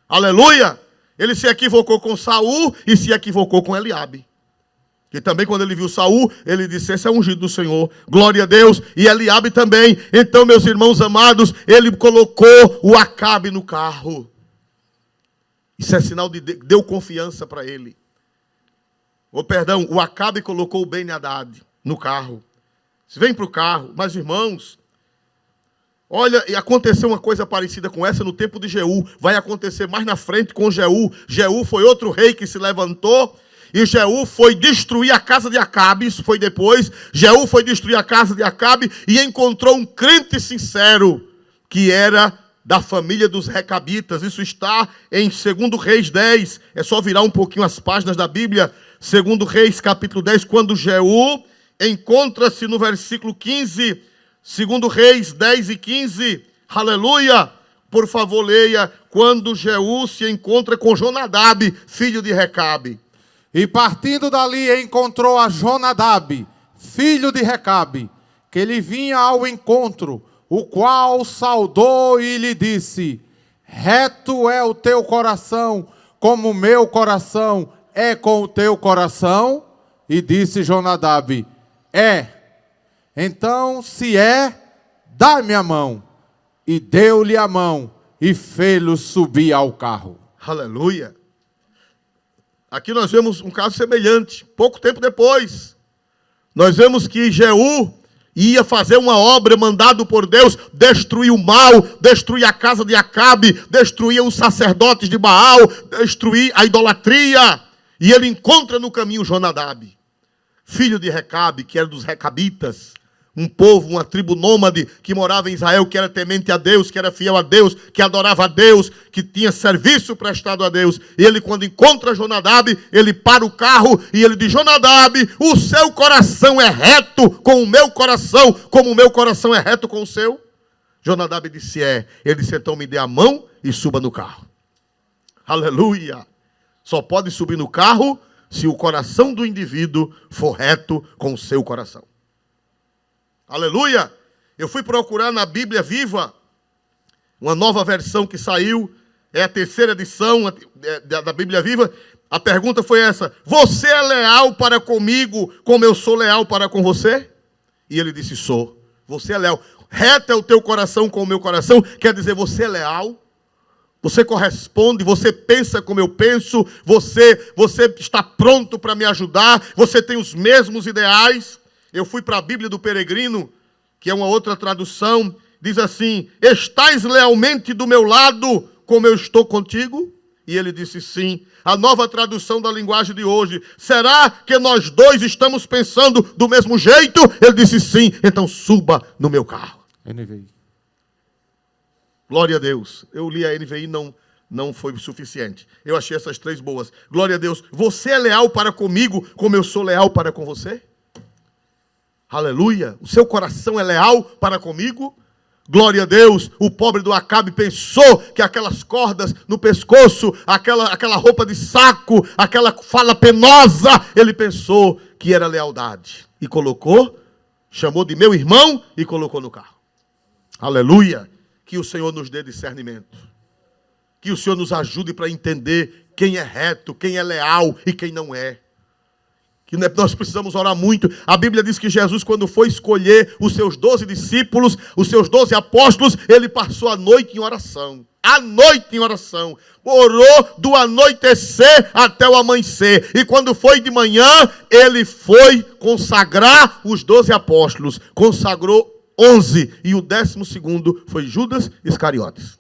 Aleluia! Ele se equivocou com Saul e se equivocou com Eliabe. E também quando ele viu Saul, ele disse, esse é o ungido do Senhor. Glória a Deus. E Eliabe também. Então, meus irmãos amados, ele colocou o Acabe no carro. Isso é sinal de deu confiança para ele. O Acabe colocou o Ben-Hadad no carro. Vem para o carro. Mas, irmãos, olha, e aconteceu uma coisa parecida com essa no tempo de Jeú. Vai acontecer mais na frente com Jeú. Jeú foi outro rei que se levantou. E Jeú foi destruir a casa de Acabe. Isso foi depois. Jeú foi destruir a casa de Acabe e encontrou um crente sincero, que era da família dos Recabitas. Isso está em 2 Reis 10. É só virar um pouquinho as páginas da Bíblia. 2 Reis, capítulo 10, quando Jeú encontra-se no versículo 15. 2 Reis 10 e 15. Aleluia! Por favor, leia. Quando Jeú se encontra com Jonadab, filho de Recabe. E partindo dali encontrou a Jonadab, filho de Recabe, que lhe vinha ao encontro, o qual saudou e lhe disse, reto é o teu coração, como o meu coração é com o teu coração? E disse Jonadab, é. Então, se é, dá-me a mão. E deu-lhe a mão e fê-lo subir ao carro. Aleluia. Aqui nós vemos um caso semelhante. Pouco tempo depois, nós vemos que Jeú ia fazer uma obra mandado por Deus, destruir o mal, destruir a casa de Acabe, destruir os sacerdotes de Baal, destruir a idolatria. E ele encontra no caminho Jonadab, filho de Recabe, que era dos Recabitas, um povo, uma tribo nômade que morava em Israel, que era temente a Deus, que era fiel a Deus, que adorava a Deus, que tinha serviço prestado a Deus. E ele, quando encontra Jonadab, ele para o carro e ele diz, Jonadab, o seu coração é reto com o meu coração, como o meu coração é reto com o seu? Jonadab disse, é. Ele disse, então me dê a mão e suba no carro. Aleluia! Só pode subir no carro se o coração do indivíduo for reto com o seu coração. Aleluia! Eu fui procurar na Bíblia Viva, uma nova versão que saiu, é a 3ª edição da Bíblia Viva. A pergunta foi essa, você é leal para comigo como eu sou leal para com você? E ele disse, sou. Você é leal. Reto é o teu coração com o meu coração, quer dizer, você é leal. Você corresponde, você pensa como eu penso, você está pronto para me ajudar, você tem os mesmos ideais. Eu fui para a Bíblia do Peregrino, que é uma outra tradução, diz assim, estás lealmente do meu lado, como eu estou contigo? E ele disse sim. A nova tradução da linguagem de hoje, será que nós dois estamos pensando do mesmo jeito? Ele disse sim, então suba no meu carro. NVI. Glória a Deus. Eu li a NVI, não foi suficiente. Eu achei essas 3 boas. Glória a Deus. Você é leal para comigo como eu sou leal para com você? Aleluia. O seu coração é leal para comigo? Glória a Deus. O pobre do Acabe pensou que aquelas cordas no pescoço, aquela roupa de saco, aquela fala penosa, ele pensou que era lealdade. E colocou, chamou de meu irmão e colocou no carro. Aleluia. Que o Senhor nos dê discernimento. Que o Senhor nos ajude para entender quem é reto, quem é leal e quem não é. Que nós precisamos orar muito. A Bíblia diz que Jesus, quando foi escolher os seus 12 discípulos, os seus 12 apóstolos, ele passou a noite em oração. A noite em oração. Orou do anoitecer até o amanhecer. E quando foi de manhã, ele foi consagrar os 12 apóstolos. Consagrou 11. E o 12º foi Judas Iscariotes.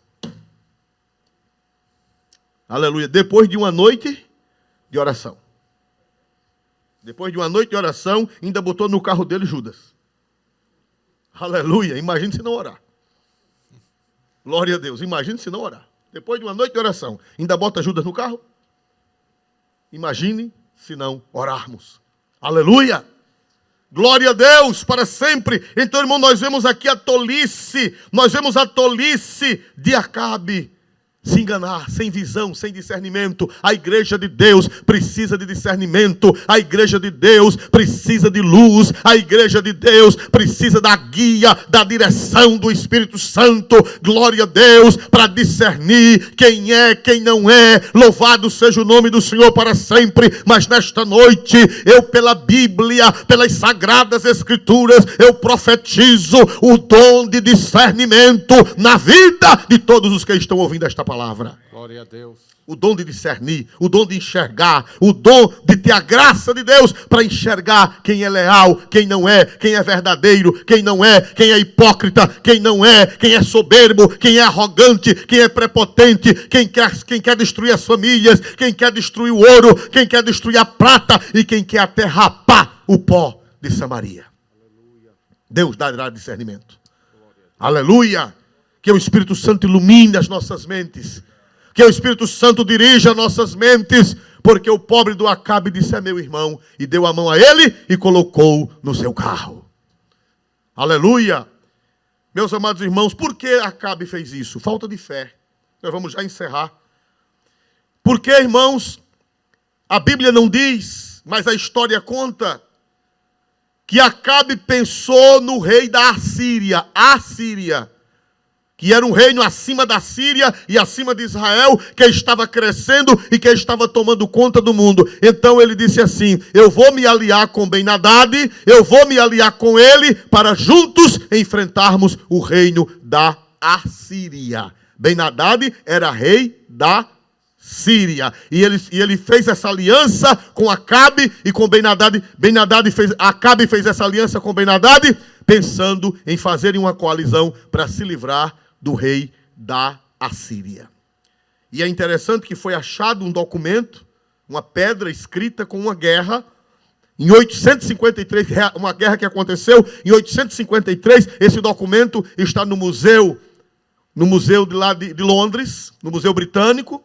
Aleluia. Depois de uma noite de oração. Depois de uma noite de oração, ainda botou no carro dele Judas. Aleluia. Imagine se não orar. Glória a Deus. Imagine se não orar. Depois de uma noite de oração, ainda bota Judas no carro? Imagine se não orarmos. Aleluia. Glória a Deus para sempre. Então, irmão, nós vemos aqui a tolice. Nós vemos a tolice de Acabe. Se enganar, sem visão, sem discernimento. A igreja de Deus precisa de discernimento. A igreja de Deus precisa de luz. A igreja de Deus precisa da guia, da direção do Espírito Santo. Glória a Deus, para discernir quem é, quem não é. Louvado seja o nome do Senhor para sempre. Mas nesta noite, eu pela Bíblia, pelas Sagradas Escrituras, eu profetizo o dom de discernimento na vida de todos os que estão ouvindo esta palavra. Glória a Deus. O dom de discernir, o dom de enxergar, o dom de ter a graça de Deus para enxergar quem é leal, quem não é, quem é verdadeiro, quem não é, quem é hipócrita, quem não é, quem é soberbo, quem é arrogante, quem é prepotente, quem quer destruir as famílias, quem quer destruir o ouro, quem quer destruir a prata e quem quer até rapar o pó de Samaria. Deus dará discernimento. Aleluia. Que o Espírito Santo ilumine as nossas mentes. Que o Espírito Santo dirija as nossas mentes. Porque o pobre do Acabe disse: é meu irmão. E deu a mão a ele e colocou no seu carro. Aleluia. Meus amados irmãos, por que Acabe fez isso? Falta de fé. Nós vamos já encerrar. Porque, irmãos, a Bíblia não diz, mas a história conta, que Acabe pensou no rei da Assíria, que era um reino acima da Síria e acima de Israel, que estava crescendo e que estava tomando conta do mundo. Então ele disse assim: eu vou me aliar com Ben-Hadad, eu vou me aliar com ele, para juntos enfrentarmos o reino da Assíria. Ben-Hadad era rei da Síria. E ele fez essa aliança com Acabe e com Ben-Hadad. Acabe fez essa aliança com Ben-Hadad, pensando em fazerem uma coalizão para se livrar do rei da Assíria. E é interessante que foi achado um documento, uma pedra escrita com uma guerra, em 853, uma guerra que aconteceu em 853. Esse documento está no museu de Londres, no Museu Britânico,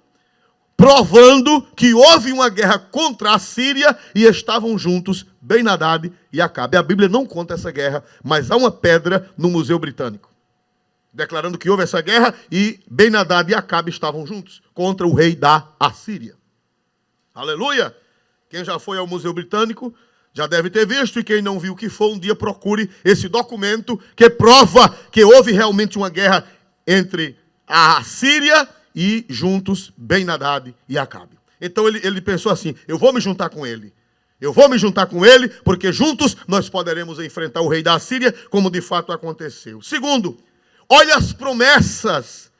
provando que houve uma guerra contra a Síria e estavam juntos Ben-Hadad e Acabe. A Bíblia não conta essa guerra, mas há uma pedra no Museu Britânico, declarando que houve essa guerra e Ben-Hadad e Acabe estavam juntos contra o rei da Assíria. Aleluia! Quem já foi ao Museu Britânico já deve ter visto, e quem não viu que for, um dia procure esse documento que prova que houve realmente uma guerra entre a Síria e juntos Ben-Hadad e Acabe. Então ele pensou assim: eu vou me juntar com ele. Eu vou me juntar com ele, porque juntos nós poderemos enfrentar o rei da Síria, como de fato aconteceu. Segundo, olha as promessas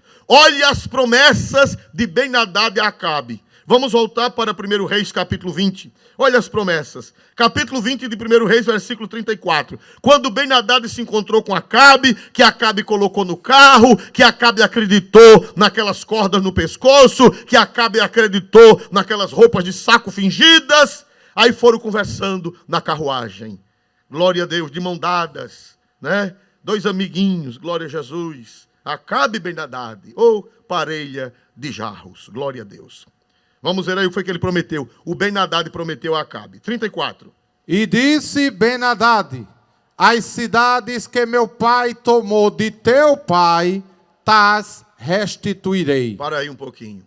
de Ben-Hadad e Acabe. Vamos voltar para 1 Reis, capítulo 20. Olha as promessas. Capítulo 20 de 1 Reis, versículo 34. Quando Ben-Hadad se encontrou com Acabe, que Acabe colocou no carro, que Acabe acreditou naquelas cordas no pescoço, que Acabe acreditou naquelas roupas de saco fingidas, aí foram conversando na carruagem. Glória a Deus, de mão dadas, né? Dois amiguinhos, glória a Jesus. Acabe e Ben-Hadad, ou parelha de jarros. Glória a Deus. Vamos ver aí o que foi que ele prometeu. O Ben-Hadad prometeu a Acabe. 34. E disse Ben-Hadad: as cidades que meu pai tomou de teu pai, tas restituirei. Para aí um pouquinho.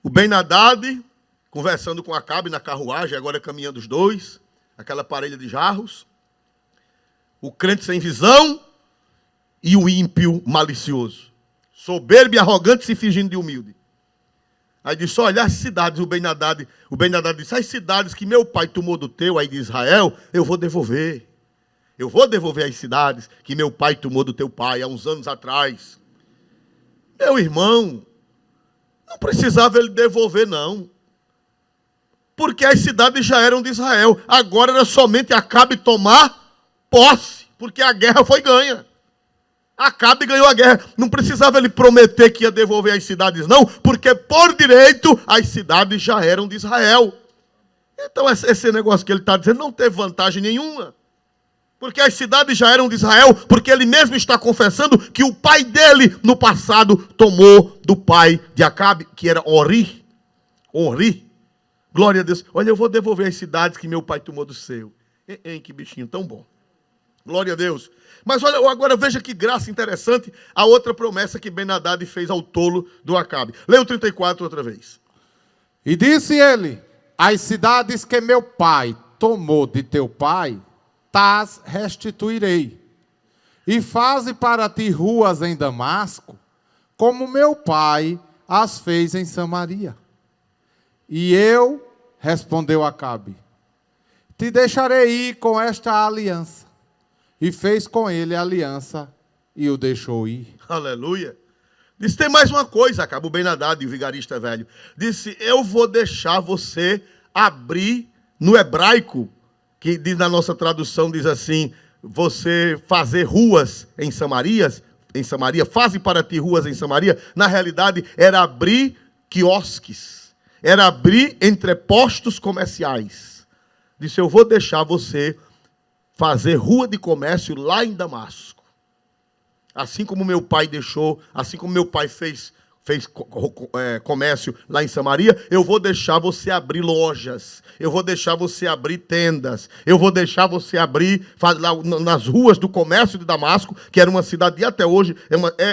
O Ben-Hadad, conversando com Acabe na carruagem, agora caminhando os dois, aquela parelha de jarros. O crente sem visão e o ímpio malicioso. Soberbo e arrogante se fingindo de humilde. Aí disse, olha, as cidades, o Ben-Hadad disse, as cidades que meu pai tomou do teu, aí de Israel, eu vou devolver. Eu vou devolver as cidades que meu pai tomou do teu pai, há uns anos atrás. Meu irmão, não precisava ele devolver, não. Porque as cidades já eram de Israel. Agora era somente Acabe tomar posse, porque a guerra foi ganha. Acabe ganhou a guerra. Não precisava ele prometer que ia devolver as cidades, não, porque por direito as cidades já eram de Israel. Então esse negócio que ele está dizendo não teve vantagem nenhuma. Porque as cidades já eram de Israel, porque ele mesmo está confessando que o pai dele, no passado, tomou do pai de Acabe, que era Ori. Glória a Deus. Olha, eu vou devolver as cidades que meu pai tomou do seu. Que bichinho tão bom. Glória a Deus. Mas olha, agora veja que graça interessante a outra promessa que Ben-Hadad fez ao tolo do Acabe. Leia o 34 outra vez. E disse ele: as cidades que meu pai tomou de teu pai, tas restituirei. E faze para ti ruas em Damasco, como meu pai as fez em Samaria. E eu, respondeu Acabe, te deixarei ir com esta aliança. E fez com ele a aliança e o deixou ir. Aleluia. Disse, tem mais uma coisa, Acabe, o Ben-Hadad, o vigarista velho. Disse, eu vou deixar você abrir, no hebraico, que diz na nossa tradução, diz assim, você fazer ruas em Samaria, faze para ti ruas em Samaria. Na realidade, era abrir quiosques, era abrir entrepostos comerciais. Disse, eu vou deixar você fazer rua de comércio lá em Damasco. Assim como meu pai deixou, assim como meu pai fez comércio lá em Samaria, eu vou deixar você abrir lojas, eu vou deixar você abrir tendas, eu vou deixar você abrir lá nas ruas do comércio de Damasco, que era uma cidade e até hoje,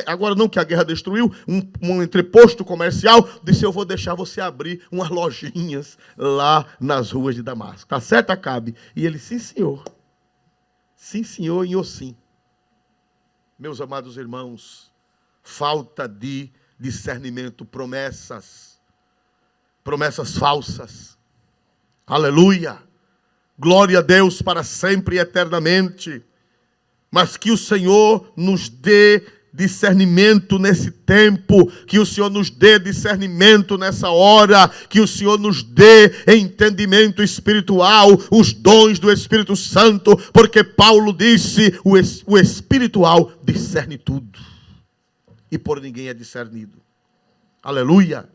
agora não que a guerra destruiu, um entreposto comercial, disse, eu vou deixar você abrir umas lojinhas lá nas ruas de Damasco. Tá certo, Acabe? E ele, sim, senhor. Sim, senhor, e sim. Meus amados irmãos, falta de discernimento, promessas falsas. Aleluia. Glória a Deus para sempre e eternamente. Mas que o Senhor nos dê discernimento nesse tempo, que o Senhor nos dê discernimento nessa hora, que o Senhor nos dê entendimento espiritual, os dons do Espírito Santo, porque Paulo disse, o espiritual discerne tudo, e por ninguém é discernido. Aleluia,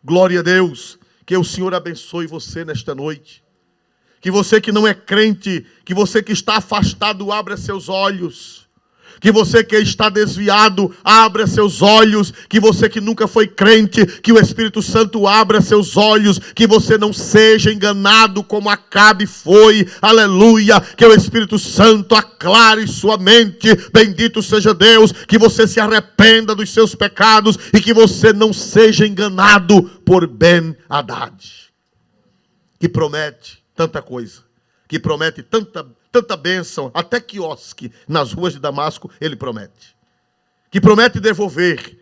glória a Deus, que o Senhor abençoe você nesta noite, que você que não é crente, que você que está afastado, abra seus olhos, que você que está desviado, abra seus olhos. Que você que nunca foi crente, que o Espírito Santo abra seus olhos. Que você não seja enganado como Acabe foi. Aleluia. Que o Espírito Santo aclare sua mente. Bendito seja Deus. Que você se arrependa dos seus pecados. E que você não seja enganado por Ben-Hadad, que promete tanta coisa. Que promete tanta bênção, até quiosque nas ruas de Damasco, ele promete. Que promete devolver,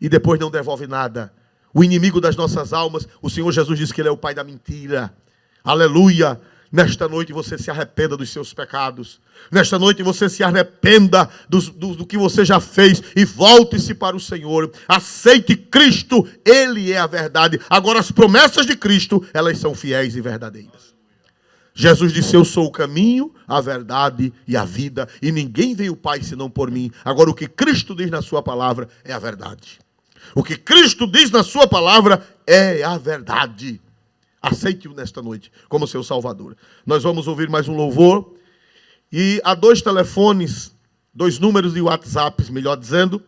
e depois não devolve nada. O inimigo das nossas almas, o Senhor Jesus disse que ele é o pai da mentira. Aleluia. Nesta noite você se arrependa dos seus pecados. Nesta noite você se arrependa do que você já fez e volte-se para o Senhor. Aceite Cristo, Ele é a verdade. Agora as promessas de Cristo, elas são fiéis e verdadeiras. Jesus disse, eu sou o caminho, a verdade e a vida, e ninguém veio ao Pai senão por mim. Agora o que Cristo diz na sua palavra é a verdade. O que Cristo diz na sua palavra é a verdade. Aceite-o nesta noite como seu Salvador. Nós vamos ouvir mais um louvor, e há 2 telefones, 2 números de WhatsApp, melhor dizendo,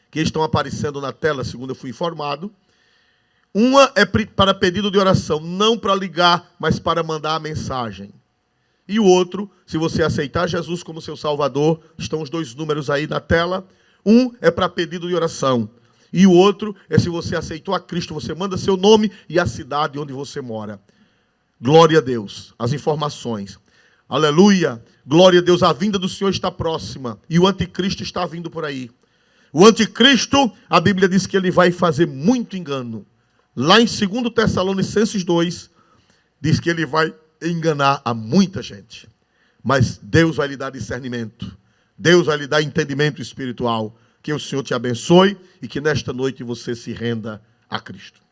que estão aparecendo na tela, segundo eu fui informado. Uma é para pedido de oração, não para ligar, mas para mandar a mensagem. E o outro, se você aceitar Jesus como seu Salvador, estão os 2 números aí na tela. Um é para pedido de oração. E o outro é se você aceitou a Cristo, você manda seu nome e a cidade onde você mora. Glória a Deus. As informações. Aleluia. Glória a Deus. A vinda do Senhor está próxima. E o anticristo está vindo por aí. O anticristo, a Bíblia diz que ele vai fazer muito engano. Lá em 2 Tessalonicenses 2, diz que ele vai enganar a muita gente. Mas Deus vai lhe dar discernimento. Deus vai lhe dar entendimento espiritual. Que o Senhor te abençoe e que nesta noite você se renda a Cristo.